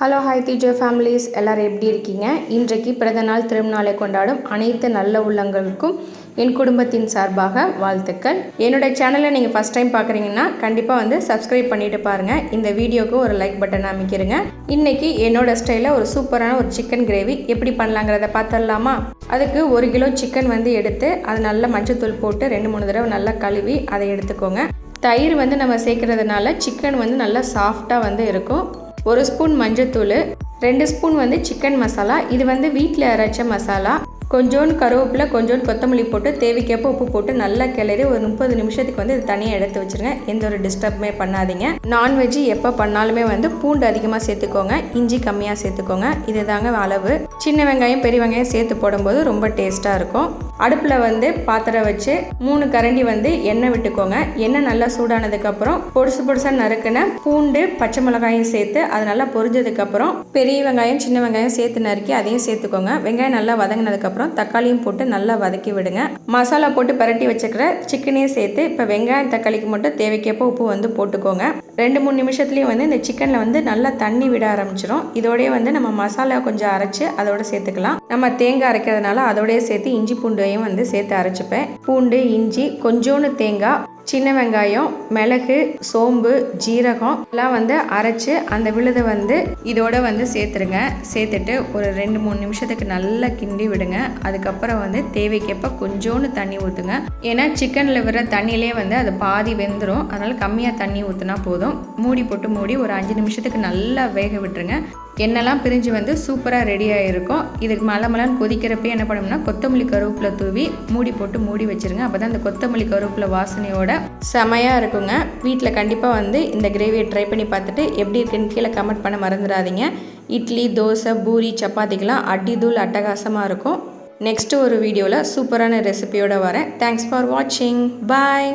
Hello hi DJ families, எல்லோரும் எப்படி இருக்கீங்க? இன்றைக்கு பிறந்தநாள் திருநாளை கொண்டாடும் அனைத்து நல்ல உள்ளங்களுக்கும் என் குடும்பத்தின் சார்பாக வாழ்த்துக்கள். என்னோடய சேனலை நீங்கள் ஃபஸ்ட் டைம் பார்க்குறீங்கன்னா கண்டிப்பாக சப்ஸ்கிரைப் பண்ணிவிட்டு பாருங்கள். இந்த வீடியோவுக்கு ஒரு லைக் பட்டன் அமைக்கிறேங்க. இன்றைக்கி என்னோடய ஸ்டைலில் ஒரு சூப்பரான ஒரு சிக்கன் கிரேவி எப்படி பண்ணலாங்கிறத பார்த்துடலாமா? அதுக்கு 1 கிலோ சிக்கன் எடுத்து அது நல்லா மஞ்சத்தூள் போட்டு 2-3 தடவை நல்லா கழுவி அதை எடுத்துக்கோங்க. தயிர் நம்ம சேர்க்குறதுனால சிக்கன் நல்லா சாஃப்டாக இருக்கும். 1 ஸ்பூன் மஞ்சத்தூள், 2 ஸ்பூன் சிக்கன் மசாலா. இது வீட்டில் அரைச்ச மசாலா. கொஞ்சோண்டு கருவேப்பிலை, கொஞ்சோண்டு கொத்தமல்லி போட்டு தேவைக்கேற்ப உப்பு போட்டு நல்லா கிளறி ஒரு 30 நிமிஷத்துக்கு இது தனியாக எடுத்து வச்சுருங்க. எந்த ஒரு டிஸ்டர்புமே பண்ணாதீங்க. நான்வெஜ் எப்போ பண்ணாலுமே பூண்டு அதிகமாக சேர்த்துக்கோங்க, இஞ்சி கம்மியாக சேர்த்துக்கோங்க. இது தாங்க அளவு. சின்ன வெங்காயம் பெரிய வெங்காயம் சேர்த்து போடும்போது ரொம்ப டேஸ்ட்டாக இருக்கும். அடுப்பில் பாத்திரம் வச்சு 3 கரண்டி எண்ணெய் விட்டுக்கோங்க. எண்ணெய் நல்லா சூடானதுக்கப்புறம் பொடுசாக நறுக்கின பூண்டு பச்சை மிளகாயும் சேர்த்து அது நல்லா பொரிஞ்சதுக்கப்புறம் பெரிய வெங்காயம் சின்ன வெங்காயம் சேர்த்து நறுக்கி அதையும் சேர்த்துக்கோங்க. வெங்காயம் நல்லா வதங்கினதுக்கப்புறம் தக்காளியும் போட்டு நல்லா வதக்கி விடுங்க. மசாலா போட்டு பரட்டி வச்சுக்கிற சிக்கனையும் சேர்த்து இப்போ வெங்காயம் தக்காளிக்கு மட்டும் தேவைக்கேற்ப உப்பு போட்டுக்கோங்க. 2-3 நிமிஷத்துலேயும் இந்த சிக்கனில் நல்லா தண்ணி விட ஆரம்பிச்சிடும். இதோடய நம்ம மசாலா கொஞ்சம் அரைச்சி அதோட சேர்த்துக்கலாம். நம்ம தேங்காய் அரைக்கிறதுனால அதோடய சேர்த்து இஞ்சி பூண்டையும் சேர்த்து அரைச்சிப்பேன். பூண்டு, இஞ்சி, கொஞ்சோண்டு தேங்காய், சின்ன வெங்காயம், மிளகு, சோம்பு, ஜீரகம் எல்லாம் அரைச்சி அந்த விழுதை இதோட சேர்த்துருங்க. சேர்த்துட்டு ஒரு 2-3 நிமிஷத்துக்கு நல்லா கிண்டி விடுங்க. அதுக்கப்புறம் தேவைக்கேற்ப கொஞ்சோண்டு தண்ணி ஊற்றுங்க. ஏன்னா சிக்கனில் வர தண்ணியிலே அது பாதி வெந்துடும். அதனால் கம்மியாக தண்ணி ஊற்றினா போதும். மூடி போட்டு மூடி ஒரு 5 நிமிஷத்துக்கு நல்லா வேக விட்டுருங்க. எண்ணெய்லாம் பிரிஞ்சு சூப்பராக ரெடியாக இருக்கும். இதுக்கு மலமலன்னு கொதிக்கிறப்ப என்ன பண்ணணும்னா கொத்தமல்லி கருவேப்பிலை தூவி மூடி போட்டு மூடி வச்சுருங்க. அப்போ தான் அந்த கொத்தமல்லி கருவேப்பிலை வாசனையோட செமையாக இருக்குங்க. வீட்டில் கண்டிப்பாக இந்த கிரேவியை ட்ரை பண்ணி பார்த்துட்டு எப்படி இருக்குன்னு கீழே கமெண்ட் பண்ண மறந்துடாதீங்க. இட்லி, தோசை, பூரி, சப்பாத்திக்கெலாம் அடிதூள் அட்டகாசமாக இருக்கும். நெக்ஸ்ட்டு ஒரு வீடியோவில் சூப்பரான ரெசிபியோடு வரேன். தேங்க்ஸ் ஃபார் வாட்சிங். பாய்.